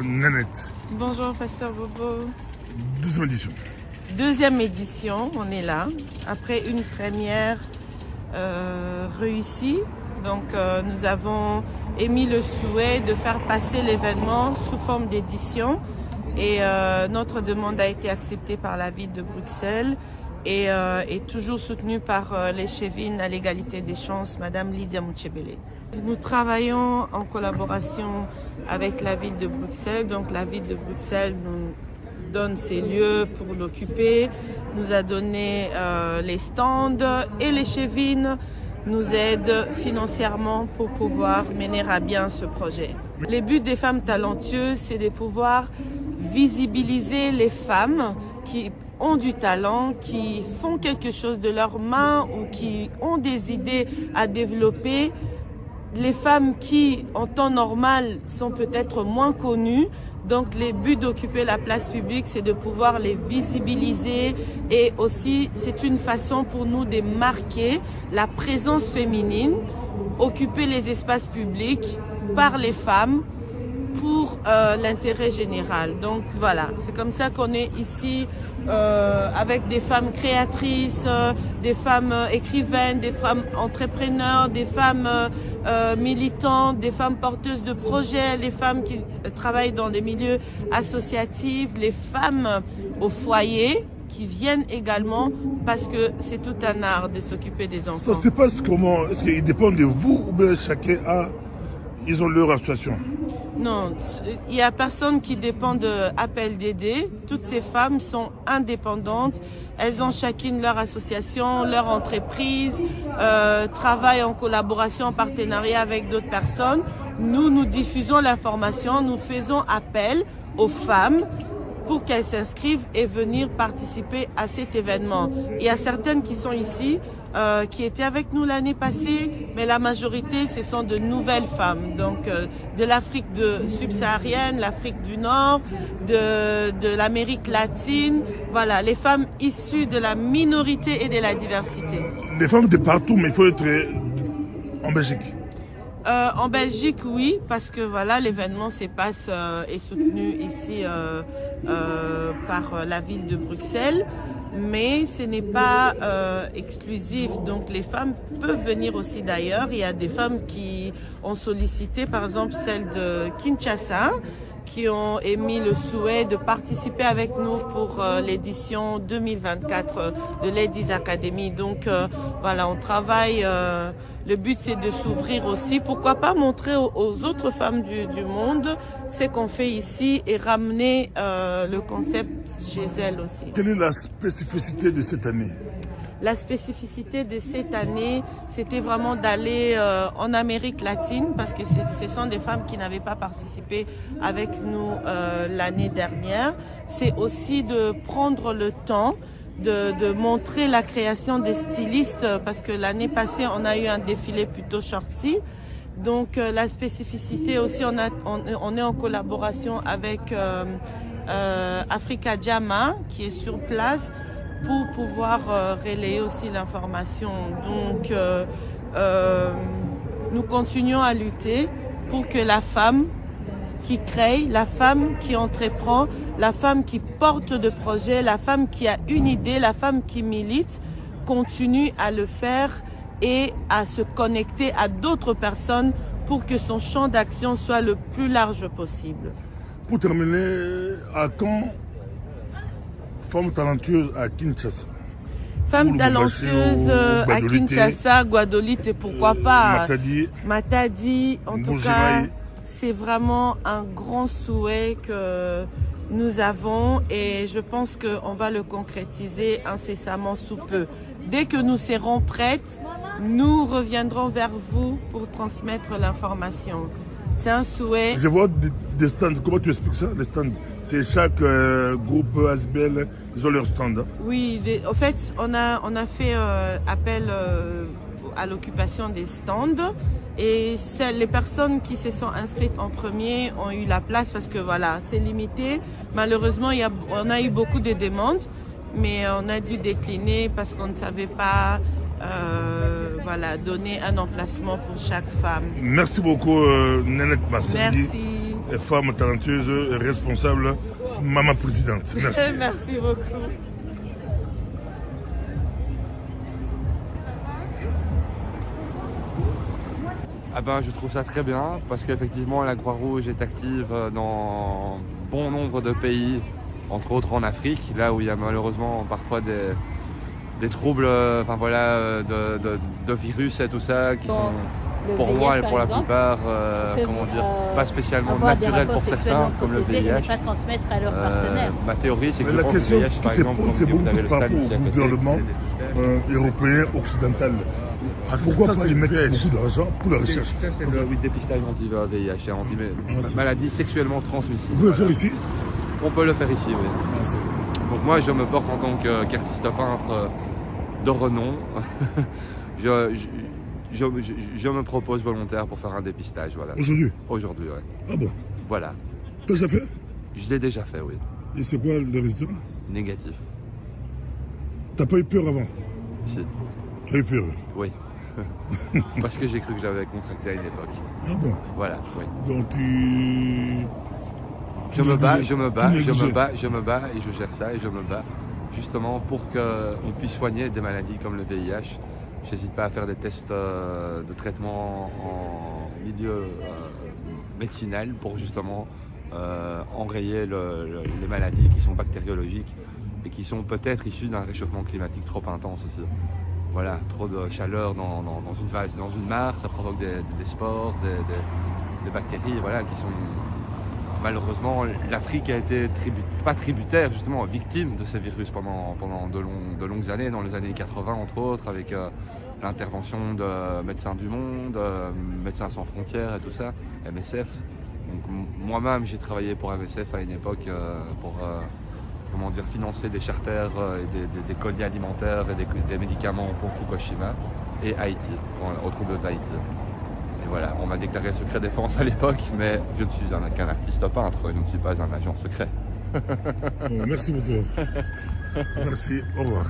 Nanette. Bonjour Pasteur Bobo. Deuxième édition. Deuxième édition, on est là. Après une première réussie. Donc nous avons émis le souhait de faire passer l'événement sous forme d'édition. Et notre demande a été acceptée par la ville de Bruxelles et est toujours soutenue par l'échevine à l'égalité des chances, Madame Lydia Mouchebele. Nous travaillons en collaboration avec la ville de Bruxelles. Donc la ville de Bruxelles nous donne ses lieux pour l'occuper, nous a donné les stands et l'échevine nous aide financièrement pour pouvoir mener à bien ce projet. Les buts des femmes talentueuses, c'est de pouvoir visibiliser les femmes qui ont du talent, qui font quelque chose de leurs mains ou qui ont des idées à développer. Les femmes qui, en temps normal, sont peut-être moins connues. Donc, les buts d'occuper la place publique, c'est de pouvoir les visibiliser et aussi, c'est une façon pour nous de marquer la présence féminine, occuper les espaces publics par les femmes pour l'intérêt général. Donc, voilà, c'est comme ça qu'on est ici avec des femmes créatrices, des femmes écrivaines, des femmes entrepreneurs, des femmes militantes, des femmes porteuses de projets, les femmes qui travaillent dans les milieux associatifs, les femmes au foyer qui viennent également parce que c'est tout un art de s'occuper des enfants. Ça se passe comment? Est-ce qu'ils dépendent de vous ou bien chacun ils ont leur association? Non, il n'y a personne qui dépend de Appel d'aider. Toutes ces femmes sont indépendantes. Elles ont chacune leur association, leur entreprise, travaillent en collaboration, en partenariat avec d'autres personnes. Nous diffusons l'information, nous faisons appel aux femmes pour qu'elles s'inscrivent et venir participer à cet événement. Il y a certaines qui sont ici, qui étaient avec nous l'année passée, mais la majorité, ce sont de nouvelles femmes, donc de l'Afrique subsaharienne, l'Afrique du Nord, de l'Amérique latine, voilà, les femmes issues de la minorité et de la diversité. Les femmes de partout, mais il faut être en Belgique. En Belgique, oui, parce que voilà, l'événement est soutenu ici par la ville de Bruxelles, mais ce n'est pas exclusif. Donc les femmes peuvent venir aussi d'ailleurs. Il y a des femmes qui ont sollicité, par exemple celle de Kinshasa, qui ont émis le souhait de participer avec nous pour l'édition 2024 de Ladies Academy. Donc voilà, on travaille. Le but, c'est de s'ouvrir aussi. Pourquoi pas montrer aux autres femmes du monde ce qu'on fait ici et ramener le concept chez elles aussi. Quelle est la spécificité de cette année? La spécificité de cette année, c'était vraiment d'aller en Amérique latine parce que ce sont des femmes qui n'avaient pas participé avec nous l'année dernière. C'est aussi de prendre le temps de montrer la création des stylistes parce que l'année passée, on a eu un défilé plutôt shorty. Donc la spécificité aussi, on est en collaboration avec Africa Jama qui est sur place pour pouvoir relayer aussi l'information. Donc nous continuons à lutter pour que la femme qui crée, la femme qui entreprend, la femme qui porte de projets, la femme qui a une idée, la femme qui milite, continue à le faire et à se connecter à d'autres personnes pour que son champ d'action soit le plus large possible. Pour terminer, à quand Femmes talentueuses à Kinshasa? Femmes talentueuses à Kinshasa, Guadolite et pourquoi pas Matadi, en tout cas, c'est vraiment un grand souhait que nous avons et je pense qu'on va le concrétiser incessamment sous peu. Dès que nous serons prêtes, nous reviendrons vers vous pour transmettre l'information. C'est un souhait. Je vois des stands. Comment tu expliques ça, les stands? C'est chaque groupe ASBL, ils ont leur stand. Hein? Oui, en fait, on a fait appel à l'occupation des stands. Et les personnes qui se sont inscrites en premier ont eu la place parce que voilà, c'est limité. Malheureusement, on a eu beaucoup de demandes, mais on a dû décliner parce qu'on ne savait pas voilà, donner un emplacement pour chaque femme. Merci beaucoup, Nanette Massadi. Merci. et femme talentueuse et responsable, maman présidente. Merci. Merci beaucoup. Ah ben, je trouve ça très bien parce qu'effectivement la Croix-Rouge est active dans bon nombre de pays, entre autres en Afrique, là où il y a malheureusement parfois des troubles de virus et tout ça qui sont pour moi et pour la plupart pas spécialement naturels pour certains, comme le VIH. Pas transmettre à leur partenaire. Ma théorie, c'est que Mais la question le VIH, qui par se exemple, pose, c'est comme beaucoup vous avez plus par le rapport stade ici à au côté, gouvernement européen, occidental. Pourquoi Ça, pas c'est y mettre piège. Bah, beaucoup d'argent pour la recherche? Ça, c'est le dépistage anti-VIH et anti-maladie sexuellement transmissible. Vous pouvez le faire ici? On peut le faire ici, oui. Ah, c'est bon. Donc moi, je me porte en tant qu'artiste peintre de renom. Je me propose volontaire pour faire un dépistage, voilà. Aujourd'hui? Aujourd'hui, ouais. Ah bon? Voilà. Toi, ça fait? Je l'ai déjà fait, oui. Et c'est quoi le résultat? Négatif. T'as pas eu peur avant? Si. Tu as eu peur? Oui. Parce que j'ai cru que j'avais contracté à une époque. Ah bon? Voilà, oui. Donc tu... Je me bats et je gère ça et je me bats justement pour qu'on puisse soigner des maladies comme le VIH. J'hésite pas à faire des tests de traitement en milieu médicinal pour justement enrayer les maladies qui sont bactériologiques et qui sont peut-être issues d'un réchauffement climatique trop intense aussi. Voilà, trop de chaleur dans une mare, ça provoque des spores, des bactéries, voilà, qui sont... Malheureusement, l'Afrique a été pas tributaire, justement, victime de ces virus pendant de longues années, dans les années 80 entre autres, avec l'intervention de Médecins du Monde, Médecins sans frontières et tout ça, MSF. Donc, moi-même, j'ai travaillé pour MSF à une époque pour financer des charters et des colis alimentaires et des médicaments pour Fukushima et Haïti, au trouble d'Haïti. Et voilà, on m'a déclaré secret défense à l'époque, mais je ne suis qu'un artiste peintre, je ne suis pas un agent secret. Merci beaucoup. Merci, au revoir.